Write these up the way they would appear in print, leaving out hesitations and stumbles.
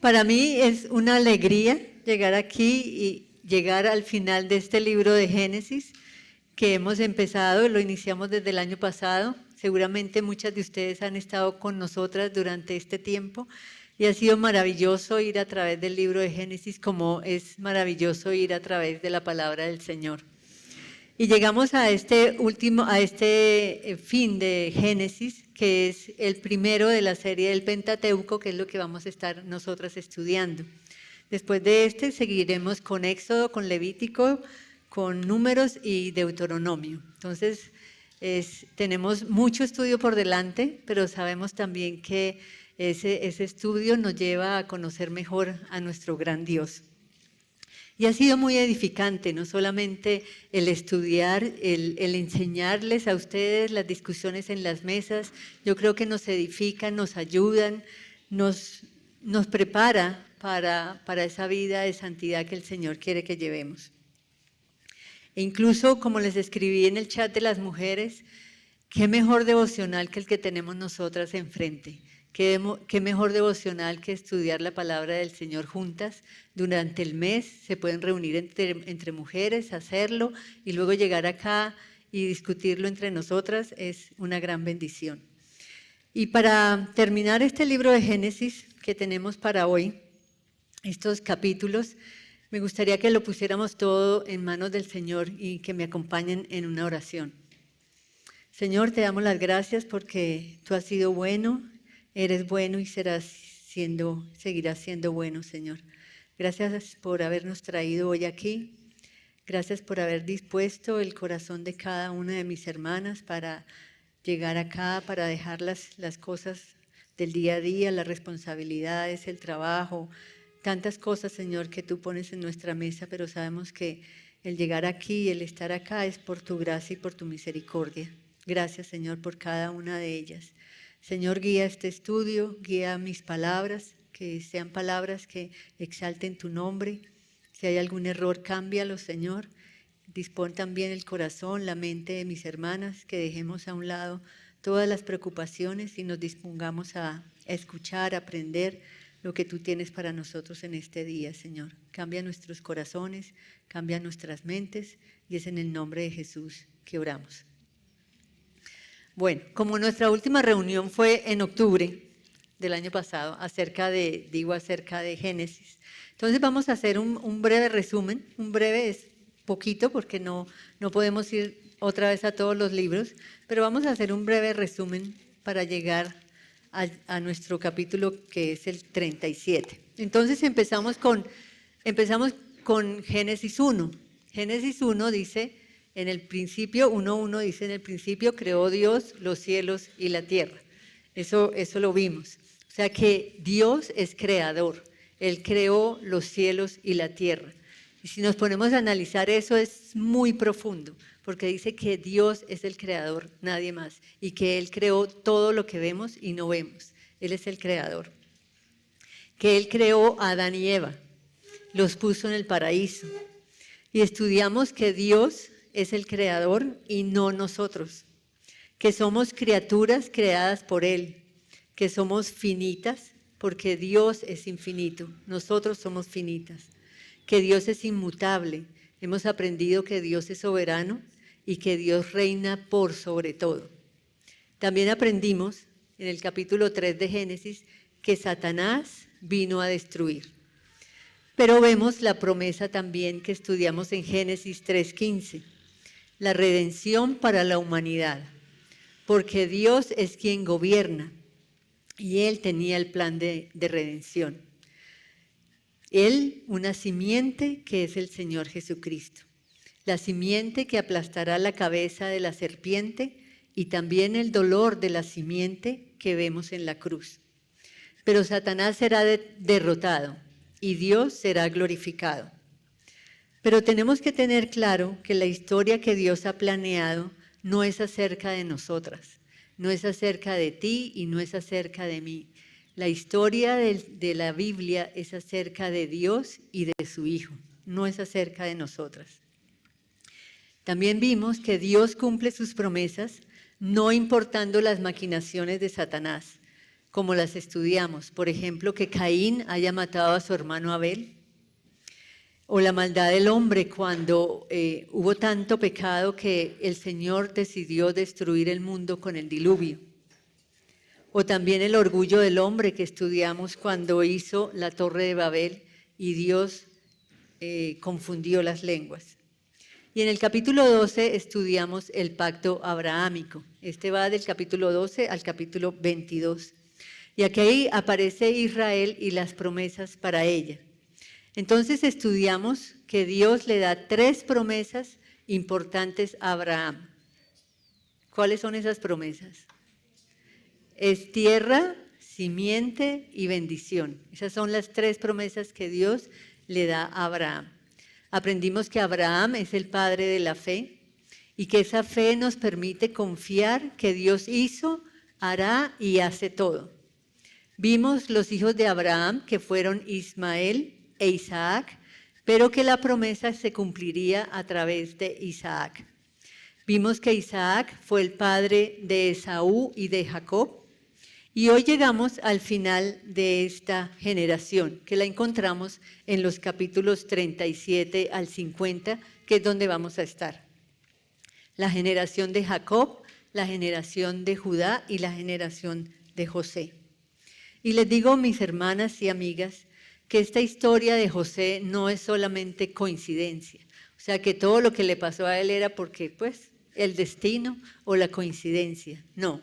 Para mí es una alegría llegar aquí y llegar al final de este libro de Génesis que hemos empezado, lo iniciamos desde el año pasado. Seguramente muchas de ustedes han estado con nosotras durante este tiempo y ha sido maravilloso ir a través del libro de Génesis, como es maravilloso ir a través de la palabra del Señor. Y llegamos a este fin de Génesis, que es el primero de la serie del Pentateuco, que es lo que vamos a estar nosotras estudiando. Después de este seguiremos con Éxodo, con Levítico, con Números y Deuteronomio. Entonces, tenemos mucho estudio por delante, pero sabemos también que ese estudio nos lleva a conocer mejor a nuestro gran Dios. Y ha sido muy edificante, no solamente el estudiar, el enseñarles a ustedes las discusiones en las mesas. Yo creo que nos edifican, nos ayudan, nos prepara para esa vida de santidad que el Señor quiere que llevemos. E incluso, como les escribí en el chat de las mujeres, qué mejor devocional que el que tenemos nosotras enfrente. Qué mejor devocional que estudiar la palabra del Señor juntas durante el mes. Se pueden reunir entre mujeres, hacerlo y luego llegar acá y discutirlo entre nosotras. Es una gran bendición. Y para terminar este libro de Génesis que tenemos para hoy, estos capítulos, me gustaría que lo pusiéramos todo en manos del Señor y que me acompañen en una oración. Señor, te damos las gracias porque tú has sido bueno, eres bueno y seguirás siendo bueno, Señor. Gracias por habernos traído hoy aquí. Gracias por haber dispuesto el corazón de cada una de mis hermanas para llegar acá, para dejar las cosas del día a día, las responsabilidades, el trabajo, tantas cosas, Señor, que tú pones en nuestra mesa, pero sabemos que el llegar aquí y el estar acá es por tu gracia y por tu misericordia. Gracias, Señor, por cada una de ellas. Señor, guía este estudio, guía mis palabras, que sean palabras que exalten tu nombre. Si hay algún error, cámbialo, Señor. Dispón también el corazón, la mente de mis hermanas, que dejemos a un lado todas las preocupaciones y nos dispongamos a escuchar, a aprender lo que tú tienes para nosotros en este día, Señor. Cambia nuestros corazones, cambia nuestras mentes y es en el nombre de Jesús que oramos. Bueno, como nuestra última reunión fue en octubre del año pasado, acerca de Génesis, entonces vamos a hacer un breve resumen. Un breve es poquito porque no podemos ir otra vez a todos los libros, pero vamos a hacer un breve resumen para llegar a nuestro capítulo, que es el 37. Entonces empezamos con Génesis 1. Génesis 1 dice, en el principio, 1:1 dice, en el principio creó Dios los cielos y la tierra. Eso lo vimos. O sea que Dios es creador. Él creó los cielos y la tierra. Y si nos ponemos a analizar eso, es muy profundo, porque dice que Dios es el creador, nadie más, y que Él creó todo lo que vemos y no vemos. Él es el creador. Que Él creó a Adán y Eva, los puso en el paraíso. Y estudiamos que Dios es el creador y no nosotros, que somos criaturas creadas por Él, que somos finitas porque Dios es infinito, nosotros somos finitas, que Dios es inmutable. Hemos aprendido que Dios es soberano y que Dios reina por sobre todo. También aprendimos en el capítulo 3 de Génesis que Satanás vino a destruir. Pero vemos la promesa también que estudiamos en Génesis 3:15, la redención para la humanidad, porque Dios es quien gobierna y Él tenía el plan de redención. Él, una simiente que es el Señor Jesucristo, la simiente que aplastará la cabeza de la serpiente y también el dolor de la simiente que vemos en la cruz. Pero Satanás será derrotado y Dios será glorificado. Pero tenemos que tener claro que la historia que Dios ha planeado no es acerca de nosotras, no es acerca de ti y no es acerca de mí. La historia de la Biblia es acerca de Dios y de su Hijo, no es acerca de nosotras. También vimos que Dios cumple sus promesas no importando las maquinaciones de Satanás. como las estudiamos. Por ejemplo, que Caín haya matado a su hermano Abel, o la maldad del hombre cuando hubo tanto pecado que el Señor decidió destruir el mundo con el diluvio. O también el orgullo del hombre que estudiamos cuando hizo la Torre de Babel y Dios confundió las lenguas. Y en el capítulo 12 estudiamos el pacto abrahámico. Este va del capítulo 12 al capítulo 22. Y aquí aparece Israel y las promesas para ella. Entonces estudiamos que Dios le da 3 promesas importantes a Abraham. ¿Cuáles son esas promesas? Es tierra, simiente y bendición. Esas son las 3 promesas que Dios le da a Abraham. Aprendimos que Abraham es el padre de la fe y que esa fe nos permite confiar que Dios hizo, hará y hace todo. Vimos los hijos de Abraham que fueron Ismael e Isaac, pero que la promesa se cumpliría a través de Isaac. Vimos que Isaac fue el padre de Esaú y de Jacob. Y hoy llegamos al final de esta generación, que la encontramos en los capítulos 37 al 50, que es donde vamos a estar. La generación de Jacob, la generación de Judá y la generación de José. Y les digo, mis hermanas y amigas, que esta historia de José no es solamente coincidencia. O sea, que todo lo que le pasó a él era porque, pues, el destino o la coincidencia. No.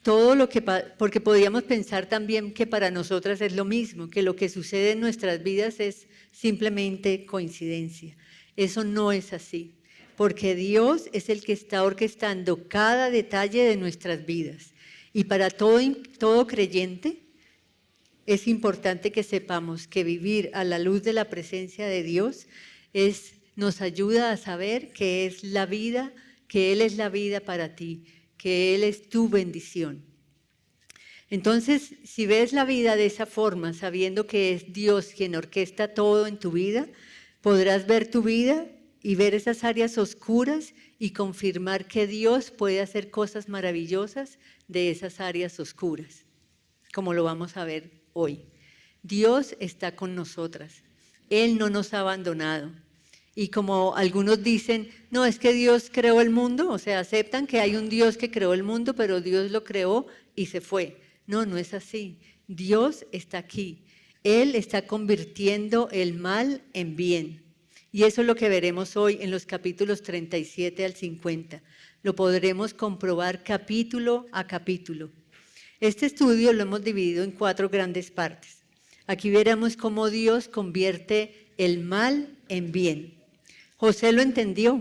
Porque podríamos pensar también que para nosotras es lo mismo, que lo que sucede en nuestras vidas es simplemente coincidencia. Eso no es así, porque Dios es el que está orquestando cada detalle de nuestras vidas. Y para todo creyente es importante que sepamos que vivir a la luz de la presencia de Dios nos ayuda a saber que es la vida, que Él es la vida para ti, que Él es tu bendición. Entonces, si ves la vida de esa forma, sabiendo que es Dios quien orquesta todo en tu vida, podrás ver tu vida y ver esas áreas oscuras y confirmar que Dios puede hacer cosas maravillosas de esas áreas oscuras, como lo vamos a ver hoy. Dios está con nosotras. Él no nos ha abandonado. Y como algunos dicen, no, es que Dios creó el mundo, o sea, aceptan que hay un Dios que creó el mundo, pero Dios lo creó y se fue. No, no es así. Dios está aquí. Él está convirtiendo el mal en bien. Y eso es lo que veremos hoy en los capítulos 37 al 50. Lo podremos comprobar capítulo a capítulo. Este estudio lo hemos dividido en 4 grandes partes. Aquí veremos cómo Dios convierte el mal en bien. José lo entendió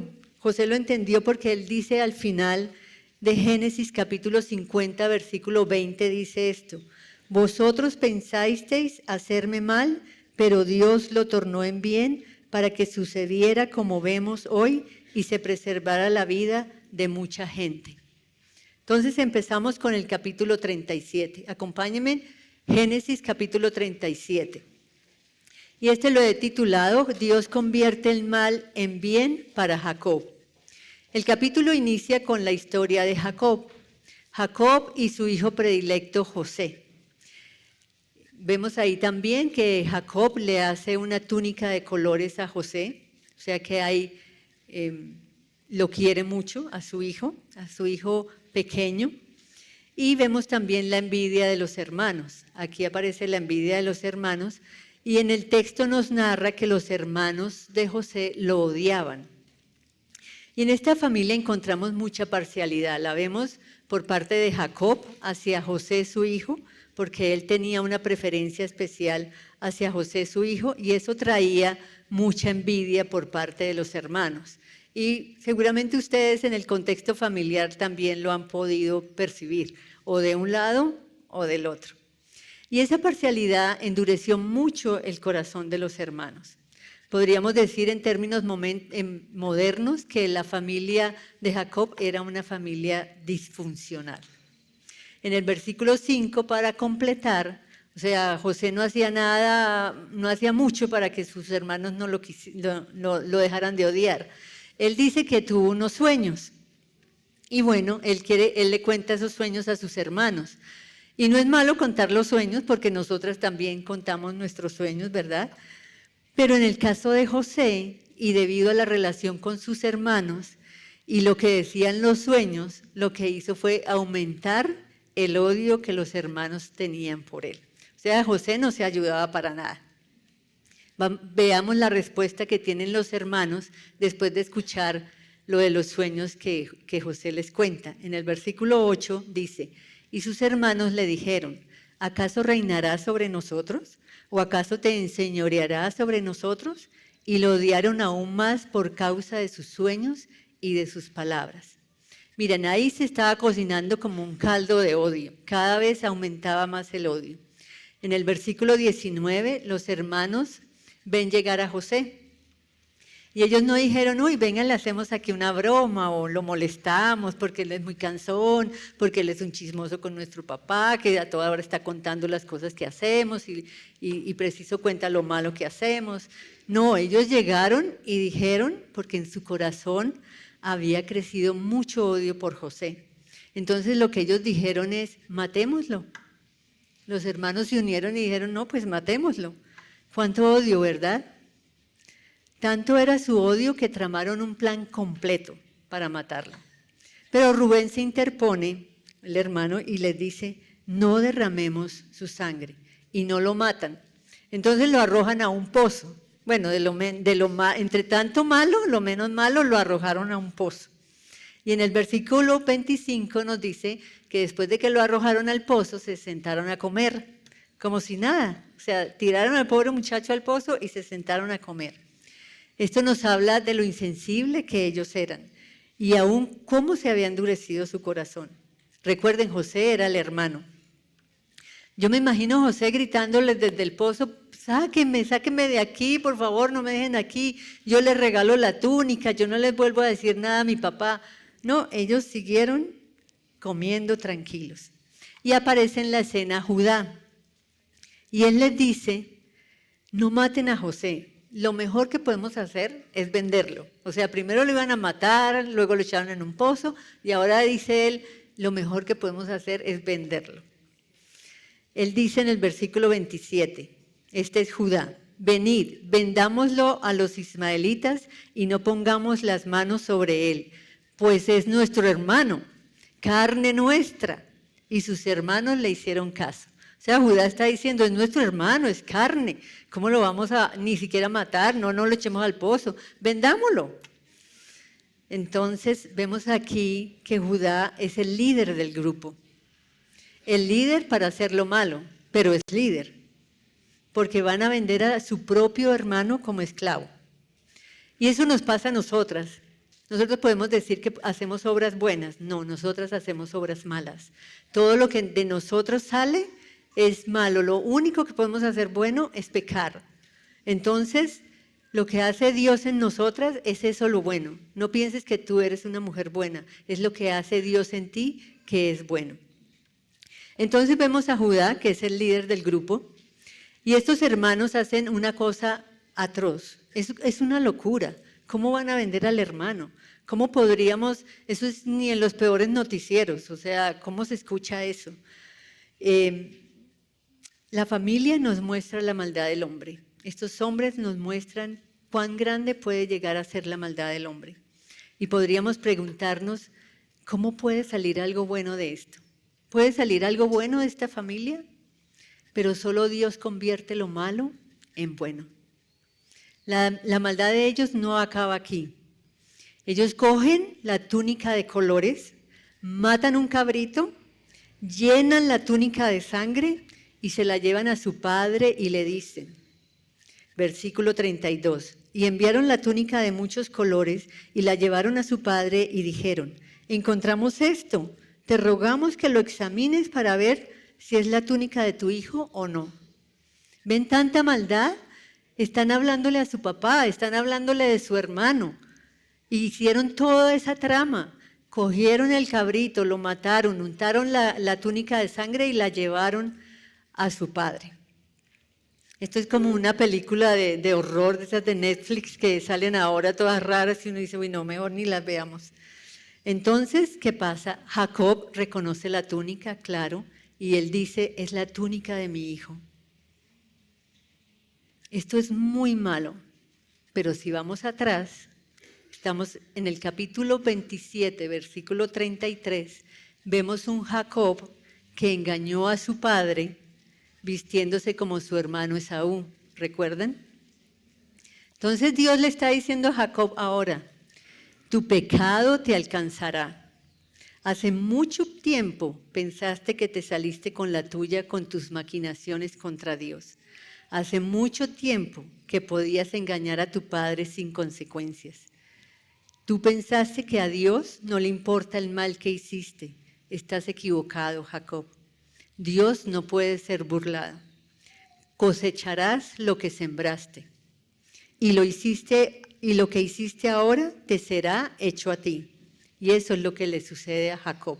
porque él dice al final de Génesis capítulo 50, versículo 20, dice esto: vosotros pensasteis hacerme mal, pero Dios lo tornó en bien para que sucediera como vemos hoy y se preservara la vida de mucha gente. Entonces empezamos con el capítulo 37. Acompáñenme, Génesis capítulo 37. Y este lo he titulado, Dios convierte el mal en bien para Jacob. El capítulo inicia con la historia de Jacob. Jacob y su hijo predilecto José. Vemos ahí también que Jacob le hace una túnica de colores a José, o sea que lo quiere mucho a su hijo pequeño. Y vemos también la envidia de los hermanos. Aquí aparece la envidia de los hermanos. Y en el texto nos narra que los hermanos de José lo odiaban. Y en esta familia encontramos mucha parcialidad. La vemos por parte de Jacob hacia José, su hijo, porque él tenía una preferencia especial hacia José, su hijo, y eso traía mucha envidia por parte de los hermanos. Y seguramente ustedes en el contexto familiar también lo han podido percibir, o de un lado o del otro. Y esa parcialidad endureció mucho el corazón de los hermanos. Podríamos decir en términos modernos que la familia de Jacob era una familia disfuncional. En el versículo 5, para completar, o sea, José no hacía nada, no hacía mucho para que sus hermanos no lo dejaran de odiar. Él dice que tuvo unos sueños. Y bueno, él le cuenta esos sueños a sus hermanos. Y no es malo contar los sueños, porque nosotras también contamos nuestros sueños, ¿verdad? Pero en el caso de José, y debido a la relación con sus hermanos y lo que decían los sueños, lo que hizo fue aumentar el odio que los hermanos tenían por él. O sea, José no se ayudaba para nada. Veamos la respuesta que tienen los hermanos después de escuchar lo de los sueños que José les cuenta. En el versículo 8 dice, y sus hermanos le dijeron, ¿acaso reinarás sobre nosotros? ¿O acaso te enseñorearás sobre nosotros? Y lo odiaron aún más por causa de sus sueños y de sus palabras. Miren, ahí se estaba cocinando como un caldo de odio. Cada vez aumentaba más el odio. En el versículo 19, los hermanos ven llegar a José. Y ellos no dijeron, uy, venga, le hacemos aquí una broma o lo molestamos porque él es muy cansón, porque él es un chismoso con nuestro papá, que a toda hora está contando las cosas que hacemos y preciso cuenta lo malo que hacemos. No, ellos llegaron y dijeron, porque en su corazón había crecido mucho odio por José. Entonces lo que ellos dijeron es, matémoslo. Los hermanos se unieron y dijeron, no, pues matémoslo. ¿Cuánto odio, verdad? Tanto era su odio que tramaron un plan completo para matarlo. Pero Rubén se interpone, el hermano, y les dice, no derramemos su sangre, y no lo matan. Entonces lo arrojan a un pozo. Bueno, entre tanto malo, lo menos malo, lo arrojaron a un pozo. Y en el versículo 25 nos dice que después de que lo arrojaron al pozo, se sentaron a comer, como si nada. O sea, tiraron al pobre muchacho al pozo y se sentaron a comer. Esto nos habla de lo insensible que ellos eran y aún cómo se había endurecido su corazón. Recuerden, José era el hermano. Yo me imagino a José gritándoles desde el pozo, sáquenme de aquí, por favor, no me dejen aquí, yo les regalo la túnica, yo no les vuelvo a decir nada a mi papá. No, ellos siguieron comiendo tranquilos. Y aparece en la escena Judá. Y él les dice, no maten a José. Lo mejor que podemos hacer es venderlo. O sea, primero lo iban a matar, luego lo echaron en un pozo y ahora dice él, lo mejor que podemos hacer es venderlo. Él dice en el versículo 27, este es Judá, venid, vendámoslo a los ismaelitas y no pongamos las manos sobre él, pues es nuestro hermano, carne nuestra. Y sus hermanos le hicieron caso. O sea, Judá está diciendo, es nuestro hermano, es carne. ¿Cómo lo vamos a ni siquiera matar? No lo echemos al pozo, vendámoslo. Entonces vemos aquí que Judá es el líder del grupo. El líder para hacer lo malo, pero es líder. Porque van a vender a su propio hermano como esclavo. Y eso nos pasa a nosotras. Nosotros podemos decir que hacemos obras buenas. No, nosotras hacemos obras malas. Todo lo que de nosotros sale es malo. Lo único que podemos hacer bueno es pecar. Entonces, lo que hace Dios en nosotras es eso lo bueno. No pienses que tú eres una mujer buena. Es lo que hace Dios en ti que es bueno. Entonces vemos a Judá, que es el líder del grupo, y estos hermanos hacen una cosa atroz. Es una locura. ¿Cómo van a vender al hermano? ¿Cómo podríamos? Eso es ni en los peores noticieros. O sea, ¿cómo se escucha eso? La familia nos muestra la maldad del hombre. Estos hombres nos muestran cuán grande puede llegar a ser la maldad del hombre. Y podríamos preguntarnos, ¿cómo puede salir algo bueno de esto? ¿Puede salir algo bueno de esta familia? Pero solo Dios convierte lo malo en bueno. La maldad de ellos no acaba aquí. Ellos cogen la túnica de colores, matan un cabrito, llenan la túnica de sangre y se la llevan a su padre y le dicen, versículo 32, y enviaron la túnica de muchos colores y la llevaron a su padre y dijeron, encontramos esto, te rogamos que lo examines para ver si es la túnica de tu hijo o no. ¿Ven tanta maldad? Están hablándole a su papá, están hablándole de su hermano. Y hicieron toda esa trama. Cogieron el cabrito, lo mataron, untaron la túnica de sangre y la llevaron a su padre. Esto es como una película de horror, de esas de Netflix que salen ahora todas raras y uno dice, uy, no, mejor ni las veamos. Entonces, ¿qué pasa? Jacob reconoce la túnica, claro, y él dice, es la túnica de mi hijo. Esto es muy malo, pero si vamos atrás, estamos en el capítulo 27, versículo 33, vemos un Jacob que engañó a su padre vistiéndose como su hermano Esaú, ¿recuerdan? Entonces Dios le está diciendo a Jacob ahora, tu pecado te alcanzará. Hace mucho tiempo pensaste que te saliste con la tuya con tus maquinaciones contra Dios. Hace mucho tiempo que podías engañar a tu padre sin consecuencias. Tú pensaste que a Dios no le importa el mal que hiciste. Estás equivocado, Jacob. Dios no puede ser burlado. Cosecharás lo que sembraste. Y lo que hiciste ahora te será hecho a ti. Y eso es lo que le sucede a Jacob.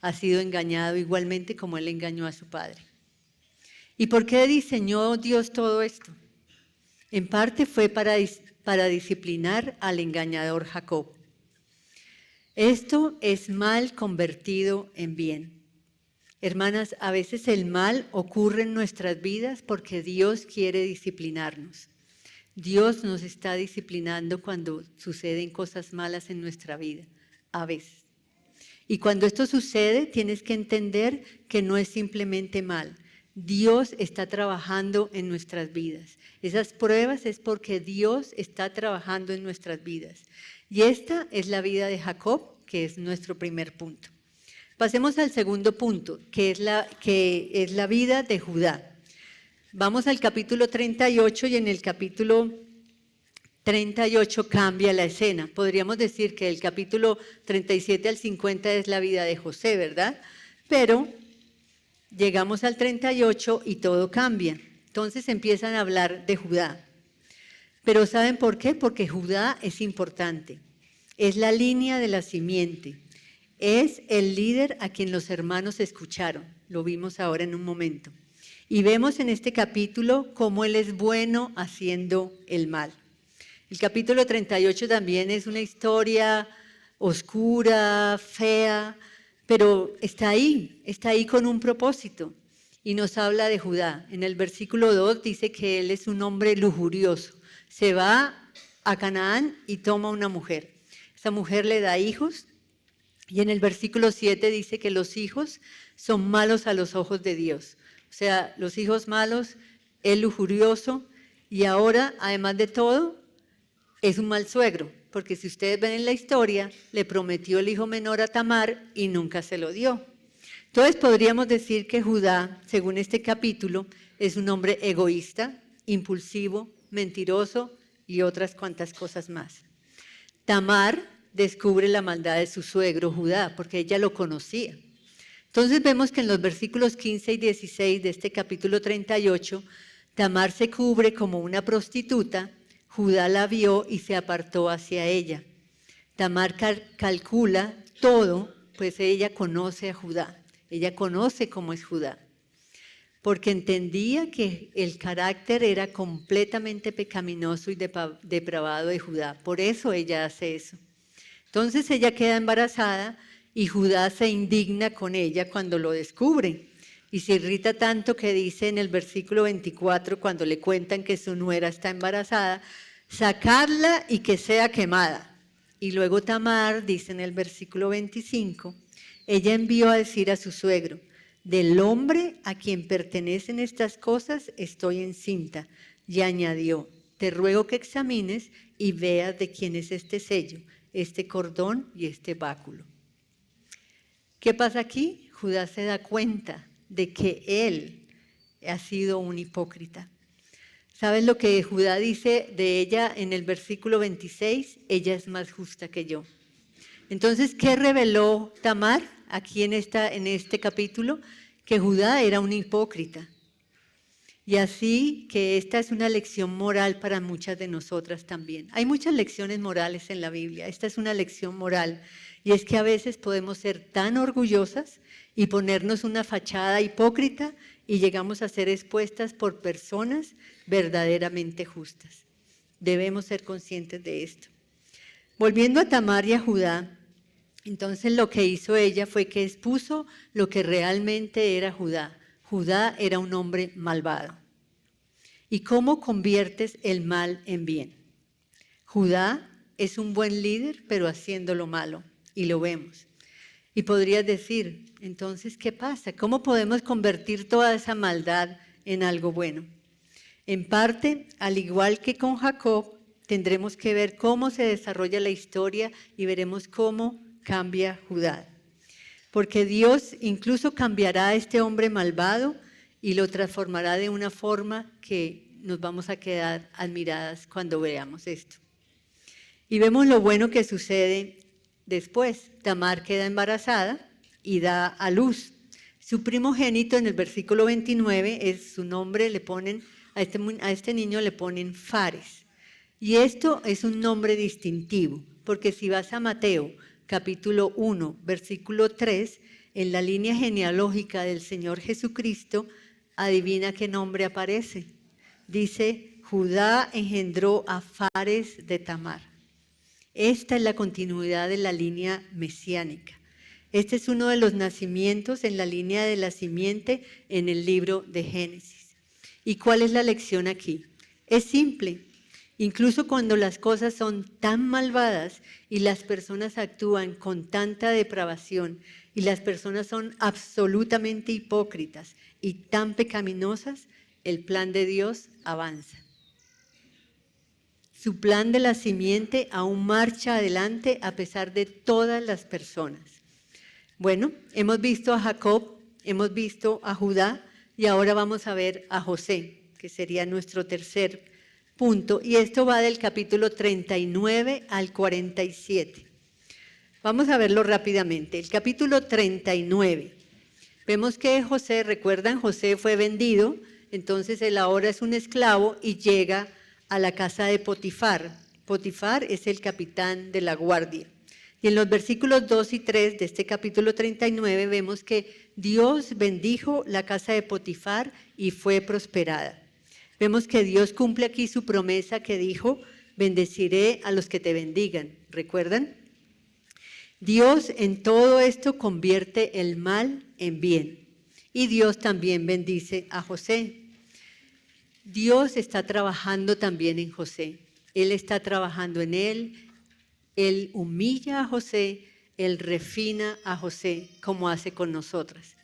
Ha sido engañado igualmente como él engañó a su padre. ¿Y por qué diseñó Dios todo esto? En parte fue para disciplinar al engañador Jacob. Esto es mal convertido en bien. Hermanas, a veces el mal ocurre en nuestras vidas porque Dios quiere disciplinarnos. Dios nos está disciplinando cuando suceden cosas malas en nuestra vida, a veces. Y cuando esto sucede, tienes que entender que no es simplemente mal. Dios está trabajando en nuestras vidas. Esas pruebas es porque Dios está trabajando en nuestras vidas. Y esta es la vida de Jacob, que es nuestro primer punto. Pasemos al segundo punto, que es la vida de Judá. Vamos al capítulo 38 y en el capítulo 38 cambia la escena. Podríamos decir que el capítulo 37 al 50 es la vida de José, ¿verdad? Pero llegamos al 38 y todo cambia. Entonces empiezan a hablar de Judá. Pero ¿saben por qué? Porque Judá es importante. Es la línea de la simiente. Es el líder a quien los hermanos escucharon. Lo vimos ahora en un momento. Y vemos en este capítulo cómo él es bueno haciendo el mal. El capítulo 38 también es una historia oscura, fea, pero está ahí con un propósito. Y nos habla de Judá. En el versículo 2 dice que él es un hombre lujurioso. Se va a Canaán y toma una mujer. Esa mujer le da hijos. Y en el versículo 7 dice que los hijos son malos a los ojos de Dios. O sea, los hijos malos, el lujurioso, y ahora, además de todo, es un mal suegro, porque si ustedes ven en la historia, le prometió el hijo menor a Tamar y nunca se lo dio. Entonces podríamos decir que Judá, según este capítulo, es un hombre egoísta, impulsivo, mentiroso y otras cuantas cosas más. Tamar descubre la maldad de su suegro Judá, porque ella lo conocía. Entonces vemos que en los versículos 15 y 16 de este capítulo 38, Tamar se cubre como una prostituta, Judá la vio y se apartó hacia ella. Tamar calcula todo, pues ella conoce a Judá, ella conoce cómo es Judá, porque entendía que el carácter era completamente pecaminoso y depravado de Judá, por eso ella hace eso. Entonces ella queda embarazada y Judá se indigna con ella cuando lo descubre y se irrita tanto que dice en el versículo 24, cuando le cuentan que su nuera está embarazada, sacarla y que sea quemada. Y luego Tamar dice en el versículo 25, ella envió a decir a su suegro, del hombre a quien pertenecen estas cosas estoy encinta. Y añadió, te ruego que examines y veas de quién es este sello, este cordón y este báculo. ¿Qué pasa aquí? Judá se da cuenta de que él ha sido un hipócrita. ¿Sabes lo que Judá dice de ella en el versículo 26? Ella es más justa que yo. Entonces, ¿qué reveló Tamar aquí en este capítulo? Que Judá era un hipócrita. Y así que esta es una lección moral para muchas de nosotras también. Hay muchas lecciones morales en la Biblia. Esta es una lección moral. Y es que a veces podemos ser tan orgullosas y ponernos una fachada hipócrita y llegamos a ser expuestas por personas verdaderamente justas. Debemos ser conscientes de esto. Volviendo a Tamar y a Judá, Entonces lo que hizo ella fue que expuso lo que realmente era Judá. Judá era un hombre malvado. ¿Y cómo conviertes el mal en bien? Judá es un buen líder, pero haciendo lo malo, y lo vemos. Y podrías decir, entonces, ¿qué pasa? ¿Cómo podemos convertir toda esa maldad en algo bueno? En parte, al igual que con Jacob, tendremos que ver cómo se desarrolla la historia y veremos cómo cambia Judá. Porque Dios incluso cambiará a este hombre malvado y lo transformará de una forma que nos vamos a quedar admiradas cuando veamos esto. Y vemos lo bueno que sucede después. Tamar queda embarazada y da a luz. Su primogénito, en el versículo 29, es su nombre, le ponen a este niño le ponen Fares. Y esto es un nombre distintivo, porque si vas a Mateo, capítulo 1, versículo 3, en la línea genealógica del Señor Jesucristo, adivina qué nombre aparece. Dice, Judá engendró a Fares de Tamar. Esta es la continuidad de la línea mesiánica. Este es uno de los nacimientos en la línea de la simiente en el libro de Génesis. ¿Y cuál es la lección aquí? Es simple. Incluso cuando las cosas son tan malvadas y las personas actúan con tanta depravación y las personas son absolutamente hipócritas y tan pecaminosas, el plan de Dios avanza. Su plan de la simiente aún marcha adelante a pesar de todas las personas. Bueno, hemos visto a Jacob, hemos visto a Judá y ahora vamos a ver a José, que sería nuestro tercer punto. Y esto va del capítulo 39 al 47. Vamos a verlo rápidamente. El capítulo 39. Vemos que José, recuerdan, José fue vendido, entonces él ahora es un esclavo y llega a la casa de Potifar. Potifar es el capitán de la guardia. Y en los versículos 2 y 3 de este capítulo 39 vemos que Dios bendijo la casa de Potifar y fue prosperada. Vemos que Dios cumple aquí su promesa que dijo, bendeciré a los que te bendigan. ¿Recuerdan? Dios en todo esto convierte el mal en bien. Y Dios también bendice a José. Dios está trabajando también en José. Él está trabajando en él. Él humilla a José, Él refina a José como hace con nosotras.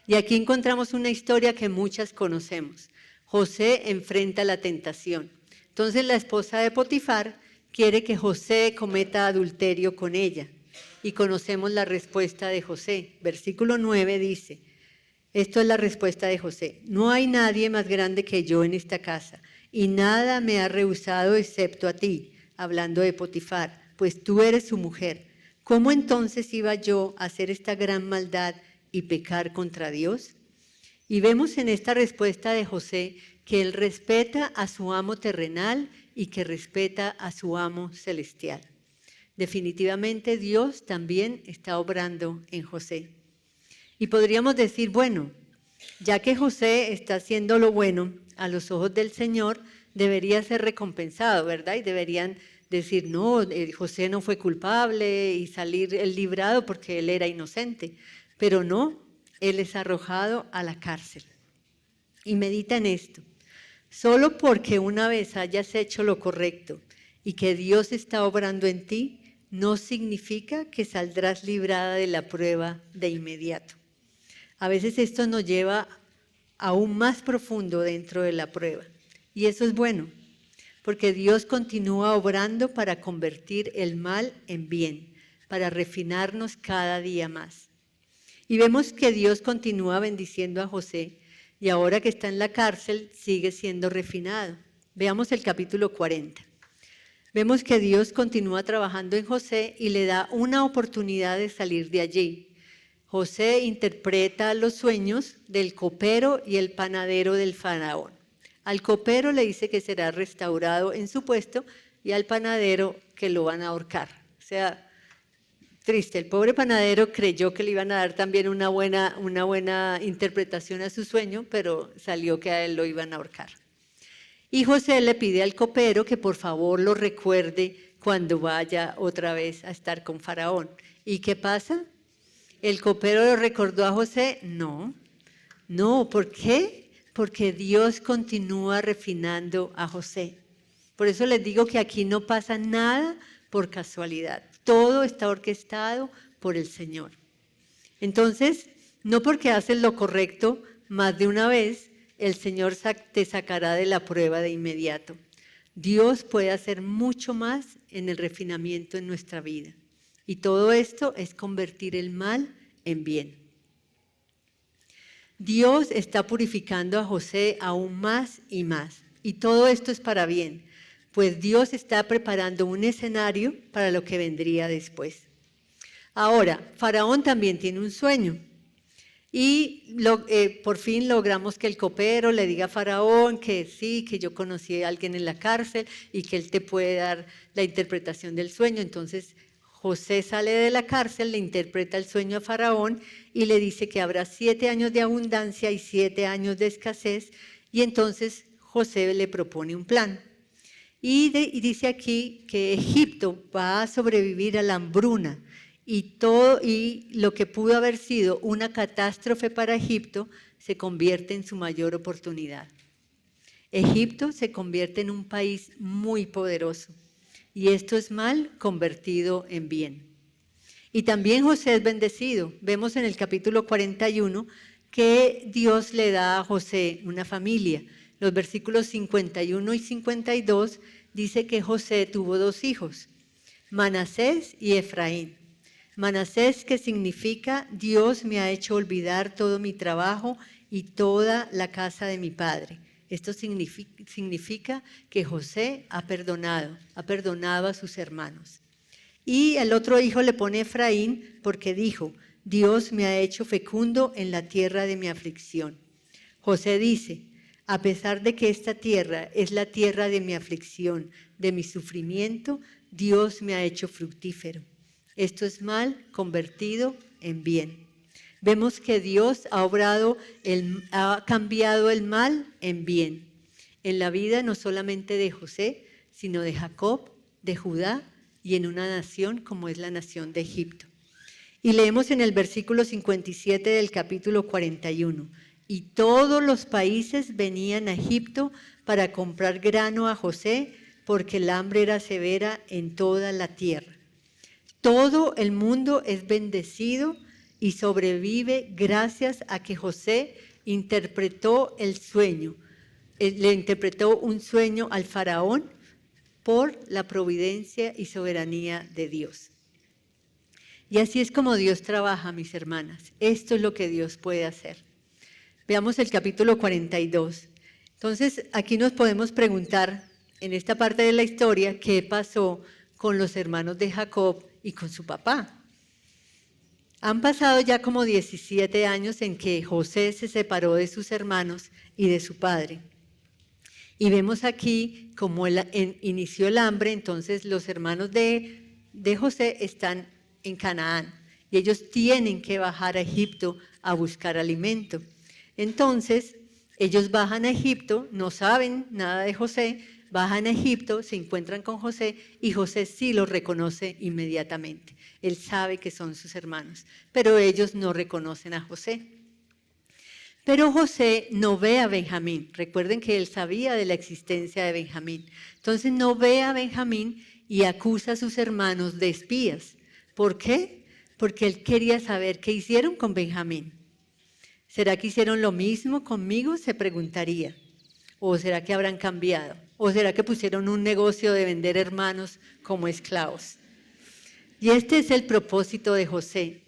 Y aquí encontramos una historia que muchas conocemos. José enfrenta la tentación. Entonces la esposa de Potifar quiere que José cometa adulterio con ella. Y conocemos la respuesta de José. Versículo 9 dice, esto es la respuesta de José. No hay nadie más grande que yo en esta casa, y nada me ha rehusado excepto a ti, hablando de Potifar, pues tú eres su mujer. ¿Cómo entonces iba yo a hacer esta gran maldad y pecar contra Dios? Y vemos en esta respuesta de José que él respeta a su amo terrenal y que respeta a su amo celestial. Definitivamente Dios también está obrando en José. Y podríamos decir, bueno, ya que José está haciendo lo bueno a los ojos del Señor, debería ser recompensado, ¿verdad? Y deberían decir, no, José no fue culpable y salir él librado porque él era inocente. Pero no, él es arrojado a la cárcel. Y medita en esto. Solo porque una vez hayas hecho lo correcto y que Dios está obrando en ti, no significa que saldrás librada de la prueba de inmediato. A veces esto nos lleva aún más profundo dentro de la prueba. Y eso es bueno, porque Dios continúa obrando para convertir el mal en bien, para refinarnos cada día más. Y vemos que Dios continúa bendiciendo a José y ahora que está en la cárcel sigue siendo refinado. Veamos el capítulo 40. Vemos que Dios continúa trabajando en José y le da una oportunidad de salir de allí. José interpreta los sueños del copero y el panadero del faraón. Al copero le dice que será restaurado en su puesto y al panadero que lo van a ahorcar. O sea, triste. El pobre panadero creyó que le iban a dar también una buena interpretación a su sueño, pero salió que a él lo iban a ahorcar. Y José le pide al copero que por favor lo recuerde cuando vaya otra vez a estar con Faraón. ¿Y qué pasa? ¿El copero lo recordó a José? No. ¿Por qué? Porque Dios continúa refinando a José. Por eso les digo que aquí no pasa nada por casualidad. Todo está orquestado por el Señor. Entonces, no porque haces lo correcto más de una vez, el Señor te sacará de la prueba de inmediato. Dios puede hacer mucho más en el refinamiento en nuestra vida. Y todo esto es convertir el mal en bien. Dios está purificando a José aún más y más. Y todo esto es para bien, pues Dios está preparando un escenario para lo que vendría después. Ahora, Faraón también tiene un sueño. Y por fin logramos que el copero le diga a Faraón que sí, que yo conocí a alguien en la cárcel y que él te puede dar la interpretación del sueño. Entonces José sale de la cárcel, le interpreta el sueño a Faraón y le dice que habrá 7 años de abundancia y 7 años de escasez. Y entonces José le propone un plan. Y dice aquí que Egipto va a sobrevivir a la hambruna. Y lo que pudo haber sido una catástrofe para Egipto se convierte en su mayor oportunidad. Egipto se convierte en un país muy poderoso y esto es mal convertido en bien. Y también José es bendecido. Vemos en el capítulo 41 que Dios le da a José una familia. Los versículos 51 y 52 dice que José tuvo 2 hijos, Manasés y Efraín. Manasés, que significa Dios me ha hecho olvidar todo mi trabajo y toda la casa de mi padre. Esto significa que José ha perdonado a sus hermanos. Y el otro hijo le pone Efraín porque dijo, Dios me ha hecho fecundo en la tierra de mi aflicción. José dice, a pesar de que esta tierra es la tierra de mi aflicción, de mi sufrimiento, Dios me ha hecho fructífero. Esto es mal convertido en bien. Vemos que Dios ha cambiado el mal en bien. En la vida no solamente de José, sino de Jacob, de Judá y en una nación como es la nación de Egipto. Y leemos en el versículo 57 del capítulo 41. Y todos los países venían a Egipto para comprar grano a José, porque el hambre era severa en toda la tierra. Todo el mundo es bendecido y sobrevive gracias a que José interpretó el sueño. Le interpretó un sueño al faraón por la providencia y soberanía de Dios. Y así es como Dios trabaja, mis hermanas. Esto es lo que Dios puede hacer. Veamos el capítulo 42. Entonces, aquí nos podemos preguntar, en esta parte de la historia, ¿qué pasó con los hermanos de Jacob y con su papá? Han pasado ya como 17 años en que José se separó de sus hermanos y de su padre. Y vemos aquí cómo inició el hambre, entonces los hermanos de José están en Canaán y ellos tienen que bajar a Egipto a buscar alimento. Entonces, ellos bajan a Egipto, no saben nada de José, bajan a Egipto, se encuentran con José y José sí los reconoce inmediatamente. Él sabe que son sus hermanos, pero ellos no reconocen a José. Pero José no ve a Benjamín. Recuerden que él sabía de la existencia de Benjamín. Entonces no ve a Benjamín y acusa a sus hermanos de espías. ¿Por qué? Porque él quería saber qué hicieron con Benjamín. ¿Será que hicieron lo mismo conmigo? Se preguntaría. ¿O será que habrán cambiado? ¿O será que pusieron un negocio de vender hermanos como esclavos? Y este es el propósito de José.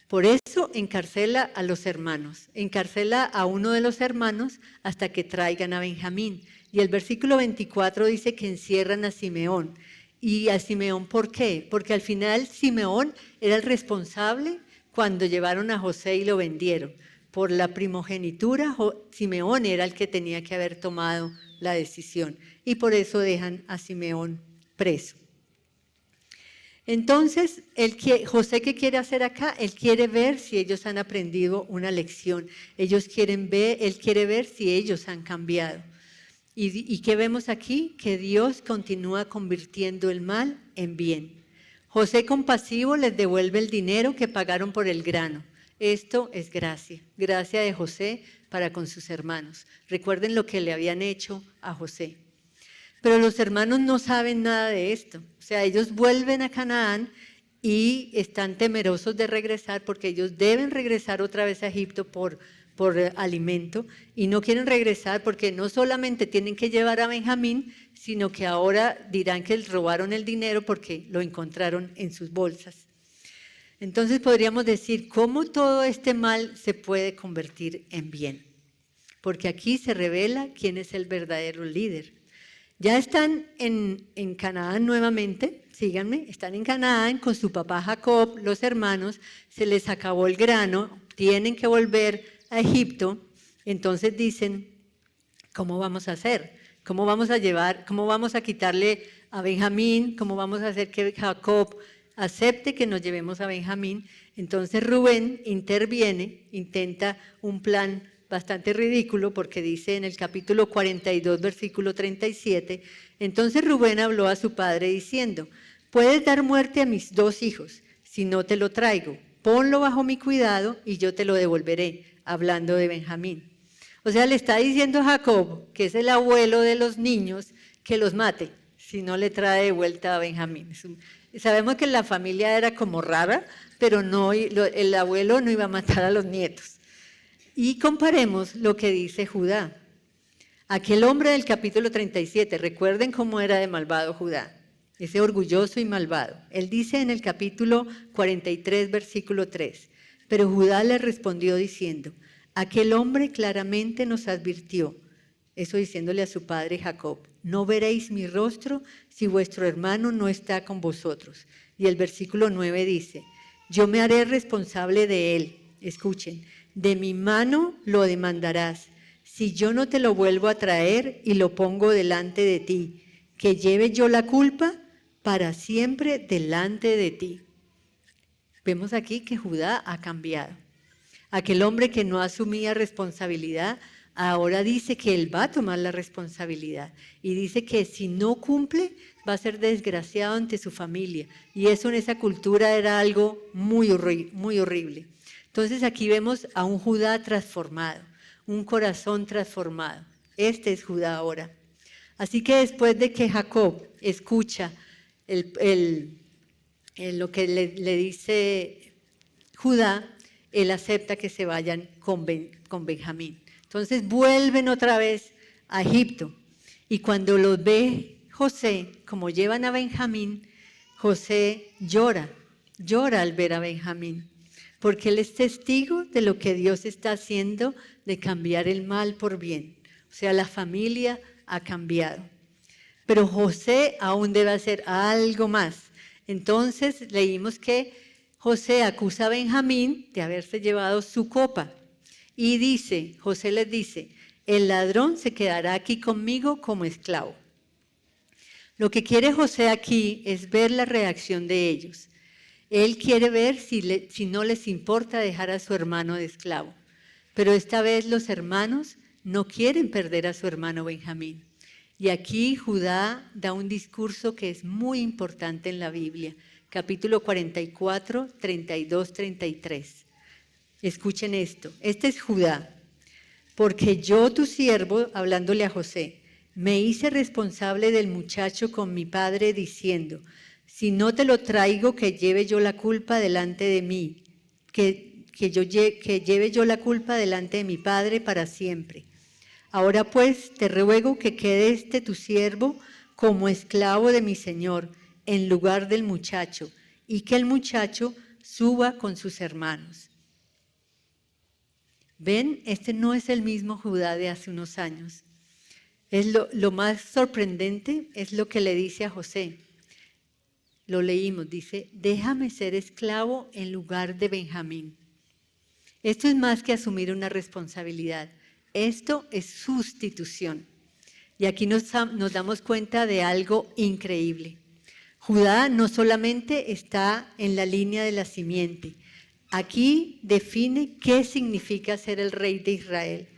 Por eso encarcela a los hermanos, encarcela a uno de los hermanos hasta que traigan a Benjamín. Y el versículo 24 dice que encierran a Simeón. ¿Y a Simeón por qué? Porque al final Simeón era el responsable cuando llevaron a José y lo vendieron. Por la primogenitura, Simeón era el que tenía que haber tomado la decisión. Y por eso dejan a Simeón preso. Entonces, José, ¿qué quiere hacer acá? Él quiere ver si ellos han aprendido una lección. Él quiere ver si ellos han cambiado. ¿Y qué vemos aquí? Que Dios continúa convirtiendo el mal en bien. José compasivo les devuelve el dinero que pagaron por el grano. Esto es gracia, gracia de José para con sus hermanos. Recuerden lo que le habían hecho a José. Pero los hermanos no saben nada de esto. O sea, ellos vuelven a Canaán y están temerosos de regresar porque ellos deben regresar otra vez a Egipto por alimento y no quieren regresar porque no solamente tienen que llevar a Benjamín, sino que ahora dirán que les robaron el dinero porque lo encontraron en sus bolsas. Entonces podríamos decir, ¿cómo todo este mal se puede convertir en bien? Porque aquí se revela quién es el verdadero líder. Ya están en Canaán nuevamente, síganme, están en Canaán con su papá Jacob, los hermanos, se les acabó el grano, tienen que volver a Egipto, entonces dicen, ¿cómo vamos a hacer? ¿Cómo vamos a llevar, cómo vamos a quitarle a Benjamín? ¿Cómo vamos a hacer que Jacob acepte que nos llevemos a Benjamín? Entonces Rubén interviene, intenta un plan bastante ridículo porque dice en el capítulo 42, versículo 37, entonces Rubén habló a su padre diciendo, puedes dar muerte a mis 2 hijos si no te lo traigo, ponlo bajo mi cuidado y yo te lo devolveré, hablando de Benjamín. O sea, le está diciendo a Jacob, que es el abuelo de los niños, que los mate si no le trae de vuelta a Benjamín. Sabemos que la familia era como rara, pero no, el abuelo no iba a matar a los nietos. Y comparemos lo que dice Judá. Aquel hombre del capítulo 37, recuerden cómo era de malvado Judá, ese orgulloso y malvado. Él dice en el capítulo 43, versículo 3, pero Judá le respondió diciendo, aquel hombre claramente nos advirtió, eso diciéndole a su padre Jacob, no veréis mi rostro si vuestro hermano no está con vosotros. Y el versículo 9 dice, yo me haré responsable de él, escuchen, de mi mano lo demandarás, si yo no te lo vuelvo a traer y lo pongo delante de ti, que lleve yo la culpa para siempre delante de ti. Vemos aquí que Judá ha cambiado. Aquel hombre que no asumía responsabilidad, ahora dice que él va a tomar la responsabilidad y dice que si no cumple va a ser desgraciado ante su familia. Y eso en esa cultura era algo muy horrible. Entonces aquí vemos a un Judá transformado, un corazón transformado. Este es Judá ahora. Así que después de que Jacob escucha lo que le dice Judá, él acepta que se vayan con Benjamín. Entonces vuelven otra vez a Egipto y cuando los ve José, como llevan a Benjamín, José llora al ver a Benjamín, porque él es testigo de lo que Dios está haciendo de cambiar el mal por bien. O sea, la familia ha cambiado. Pero José aún debe hacer algo más. Entonces leímos que José acusa a Benjamín de haberse llevado su copa. Y dice, José les dice, el ladrón se quedará aquí conmigo como esclavo. Lo que quiere José aquí es ver la reacción de ellos. Él quiere ver si no les importa dejar a su hermano de esclavo. Pero esta vez los hermanos no quieren perder a su hermano Benjamín. Y aquí Judá da un discurso que es muy importante en la Biblia. Capítulo 44, 32, 33. Escuchen esto. Este es Judá. Porque yo, tu siervo, hablándole a José, me hice responsable del muchacho con mi padre diciendo, si no te lo traigo, que lleve yo la culpa delante de mí, que lleve yo la culpa delante de mi padre para siempre. Ahora pues te ruego que quede tu siervo como esclavo de mi señor en lugar del muchacho, y que el muchacho suba con sus hermanos. ¿Ven? Este no es el mismo Judá de hace unos años. Lo más sorprendente es lo que le dice a José. Lo leímos, dice, déjame ser esclavo en lugar de Benjamín. Esto es más que asumir una responsabilidad. Esto es sustitución. Y aquí nos damos cuenta de algo increíble. Judá no solamente está en la línea de la simiente. Aquí define qué significa ser el rey de Israel.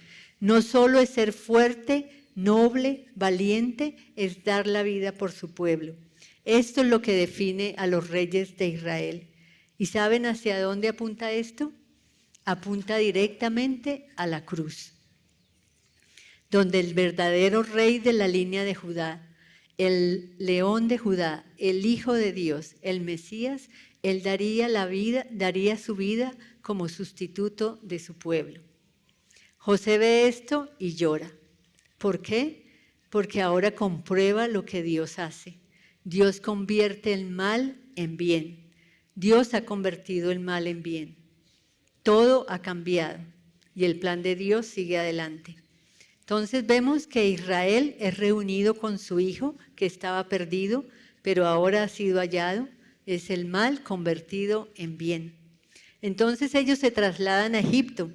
No solo es ser fuerte, noble, valiente, es dar la vida por su pueblo. Esto es lo que define a los reyes de Israel. ¿Y saben hacia dónde apunta esto? Apunta directamente a la cruz, donde el verdadero rey de la línea de Judá, el león de Judá, el Hijo de Dios, el Mesías, él daría su vida como sustituto de su pueblo. José ve esto y llora. ¿Por qué? Porque ahora comprueba lo que Dios hace. Dios convierte el mal en bien. Dios ha convertido el mal en bien. Todo ha cambiado y el plan de Dios sigue adelante. Entonces vemos que Israel es reunido con su hijo que estaba perdido, pero ahora ha sido hallado. Es el mal convertido en bien. Entonces ellos se trasladan a Egipto,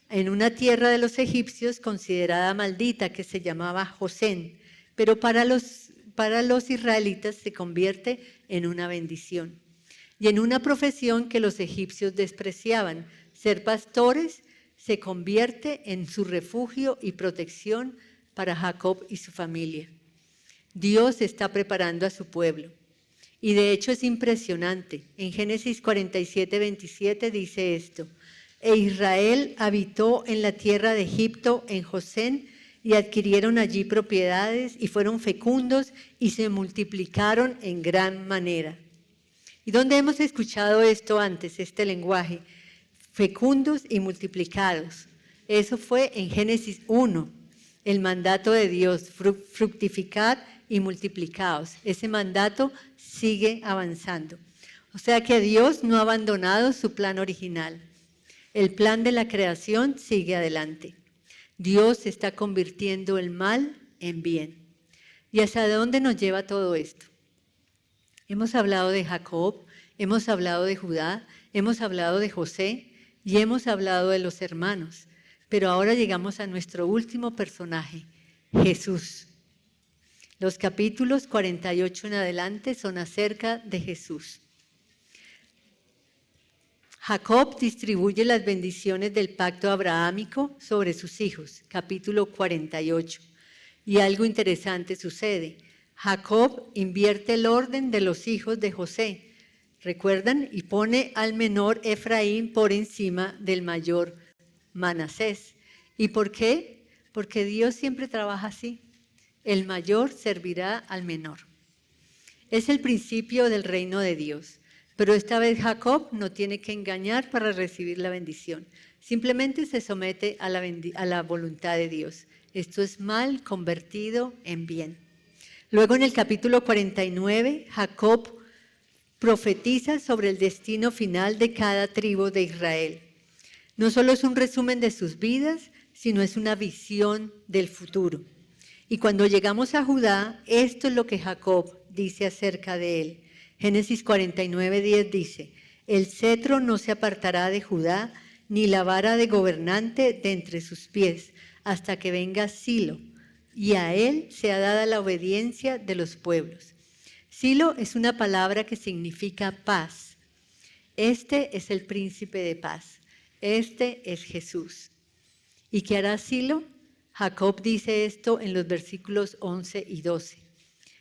en una tierra de los egipcios considerada maldita que se llamaba Gosén, pero para los israelitas se convierte en una bendición. Y en una profesión que los egipcios despreciaban, ser pastores se convierte en su refugio y protección para Jacob y su familia. Dios está preparando a su pueblo. Y de hecho es impresionante. En Génesis 47, 27 dice esto: E Israel habitó en la tierra de Egipto, en Gosén, y adquirieron allí propiedades, y fueron fecundos, y se multiplicaron en gran manera. ¿Y dónde hemos escuchado esto antes, este lenguaje? Fecundos y multiplicados. Eso fue en Génesis 1, el mandato de Dios, fructificad y multiplicaos. Ese mandato sigue avanzando. O sea que Dios no ha abandonado su plan original. El plan de la creación sigue adelante. Dios está convirtiendo el mal en bien. ¿Y hacia dónde nos lleva todo esto? Hemos hablado de Jacob, hemos hablado de Judá, hemos hablado de José y hemos hablado de los hermanos. Pero ahora llegamos a nuestro último personaje, Jesús. Los capítulos 48 en adelante son acerca de Jesús. Jacob distribuye las bendiciones del pacto abrahámico sobre sus hijos, capítulo 48. Y algo interesante sucede. Jacob invierte el orden de los hijos de José, ¿recuerdan? Y pone al menor Efraín por encima del mayor Manasés. ¿Y por qué? Porque Dios siempre trabaja así. El mayor servirá al menor. Es el principio del reino de Dios. Pero esta vez Jacob no tiene que engañar para recibir la bendición. Simplemente se somete a la voluntad de Dios. Esto es mal convertido en bien. Luego en el capítulo 49, Jacob profetiza sobre el destino final de cada tribu de Israel. No solo es un resumen de sus vidas, sino es una visión del futuro. Y cuando llegamos a Judá, esto es lo que Jacob dice acerca de él. Génesis 49, 10 dice: El cetro no se apartará de Judá, ni la vara de gobernante de entre sus pies, hasta que venga Silo, y a él sea dada la obediencia de los pueblos. Silo es una palabra que significa paz. Este es el príncipe de paz. Este es Jesús. ¿Y qué hará Silo? Jacob dice esto en los versículos 11 y 12.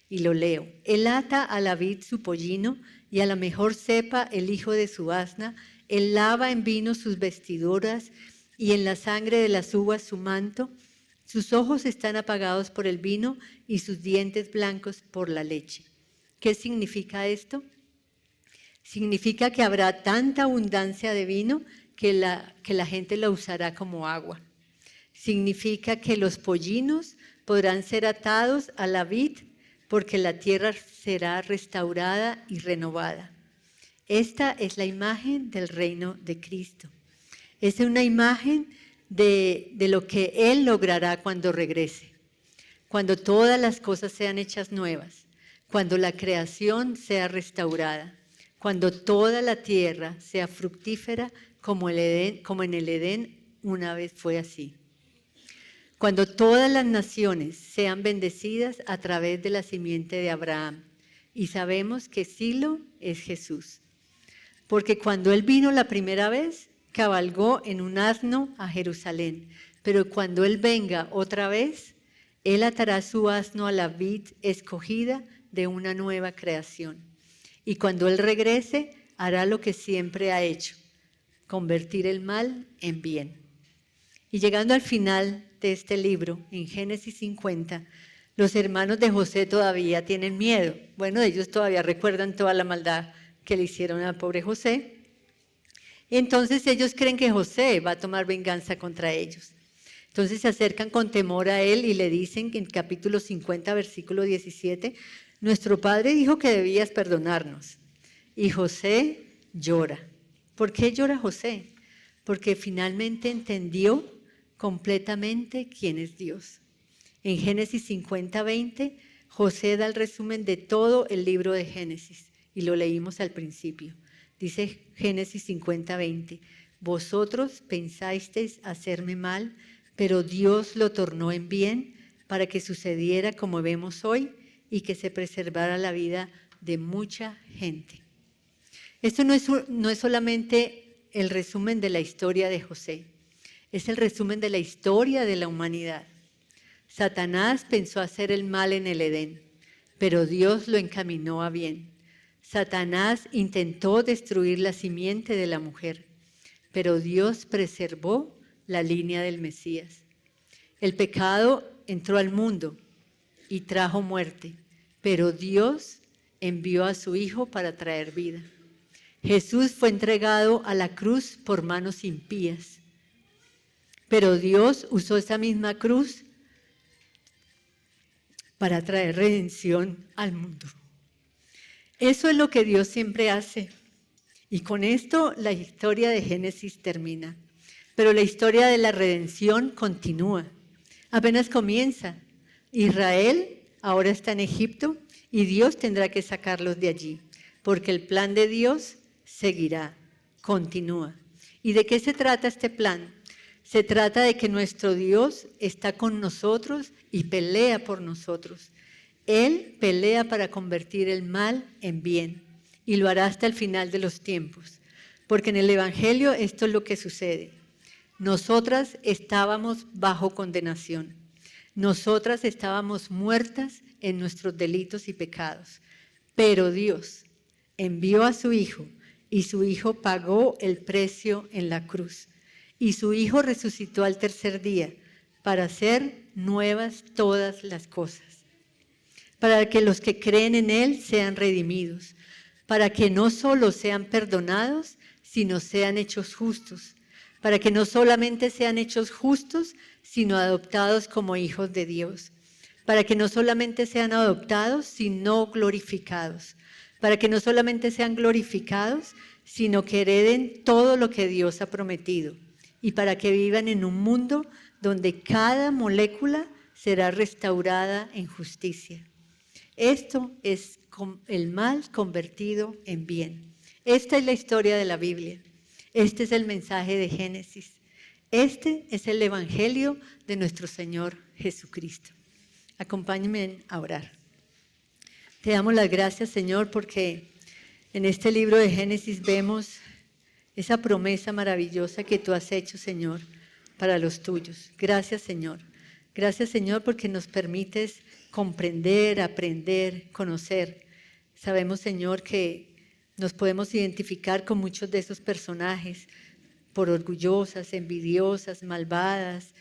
Y lo leo. Él ata a la vid su pollino y a la mejor cepa el hijo de su asna. Él lava en vino sus vestiduras y en la sangre de las uvas su manto. Sus ojos están apagados por el vino y sus dientes blancos por la leche. ¿Qué significa esto? Significa que habrá tanta abundancia de vino que la gente lo usará como agua. Significa que los pollinos podrán ser atados a la vid porque la tierra será restaurada y renovada. Esta es la imagen del reino de Cristo. Es una imagen de lo que Él logrará cuando regrese, cuando todas las cosas sean hechas nuevas, cuando la creación sea restaurada, cuando toda la tierra sea fructífera como en el Edén una vez fue así. Cuando todas las naciones sean bendecidas a través de la simiente de Abraham. Y sabemos que Silo es Jesús. Porque cuando Él vino la primera vez, cabalgó en un asno a Jerusalén. Pero cuando Él venga otra vez, Él atará su asno a la vid escogida de una nueva creación. Y cuando Él regrese, hará lo que siempre ha hecho, convertir el mal en bien. Y llegando al final de este libro, en Génesis 50, los hermanos de José todavía tienen miedo. Bueno, ellos todavía recuerdan toda la maldad que le hicieron al pobre José. Entonces ellos creen que José va a tomar venganza contra ellos. Entonces se acercan con temor a él y le dicen que en capítulo 50, versículo 17, nuestro padre dijo que debías perdonarnos. Y José llora. ¿Por qué llora José? Porque finalmente entendió completamente quién es Dios. En Génesis 50, 20, José da el resumen de todo el libro de Génesis y lo leímos al principio. Dice Génesis 50, 20, vosotros pensasteis hacerme mal, pero Dios lo tornó en bien para que sucediera como vemos hoy y que se preservara la vida de mucha gente. Esto no es solamente el resumen de la historia de José, es el resumen de la historia de la humanidad. Satanás pensó hacer el mal en el Edén, pero Dios lo encaminó a bien. Satanás intentó destruir la simiente de la mujer, pero Dios preservó la línea del Mesías. El pecado entró al mundo y trajo muerte, pero Dios envió a su Hijo para traer vida. Jesús fue entregado a la cruz por manos impías, pero Dios usó esa misma cruz para traer redención al mundo. Eso es lo que Dios siempre hace. Y con esto la historia de Génesis termina. Pero la historia de la redención continúa. Apenas comienza. Israel ahora está en Egipto y Dios tendrá que sacarlos de allí, porque el plan de Dios seguirá, continúa. ¿Y de qué se trata este plan? Se trata de que nuestro Dios está con nosotros y pelea por nosotros. Él pelea para convertir el mal en bien y lo hará hasta el final de los tiempos. Porque en el Evangelio esto es lo que sucede. Nosotras estábamos bajo condenación. Nosotras estábamos muertas en nuestros delitos y pecados. Pero Dios envió a su Hijo y su Hijo pagó el precio en la cruz. Y su Hijo resucitó al tercer día para hacer nuevas todas las cosas. Para que los que creen en Él sean redimidos, para que no solo sean perdonados, sino sean hechos justos, para que no solamente sean hechos justos, sino adoptados como hijos de Dios, para que no solamente sean adoptados, sino glorificados, para que no solamente sean glorificados, sino que hereden todo lo que Dios ha prometido, y para que vivan en un mundo donde cada molécula será restaurada en justicia. Esto es el mal convertido en bien. Esta es la historia de la Biblia. Este es el mensaje de Génesis. Este es el Evangelio de nuestro Señor Jesucristo. Acompáñenme a orar. Te damos las gracias, Señor, porque en este libro de Génesis vemos esa promesa maravillosa que tú has hecho, Señor, para los tuyos. Gracias, Señor. Gracias, Señor, porque nos permites comprender, aprender, conocer. Sabemos, Señor, que nos podemos identificar con muchos de esos personajes, por orgullosas, envidiosas, malvadas,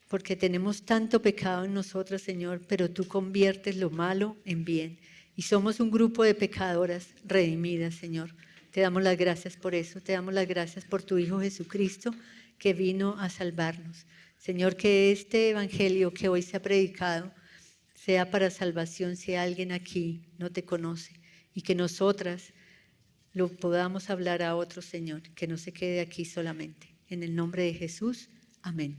porque tenemos tanto pecado en nosotros, Señor, pero tú conviertes lo malo en bien. Y somos un grupo de pecadoras redimidas, Señor. Te damos las gracias por eso, te damos las gracias por tu Hijo Jesucristo, que vino a salvarnos. Señor, que este evangelio que hoy se ha predicado sea para salvación si alguien aquí no te conoce y que nosotras lo podamos hablar a otros, Señor, que no se quede aquí solamente. En el nombre de Jesús, amén.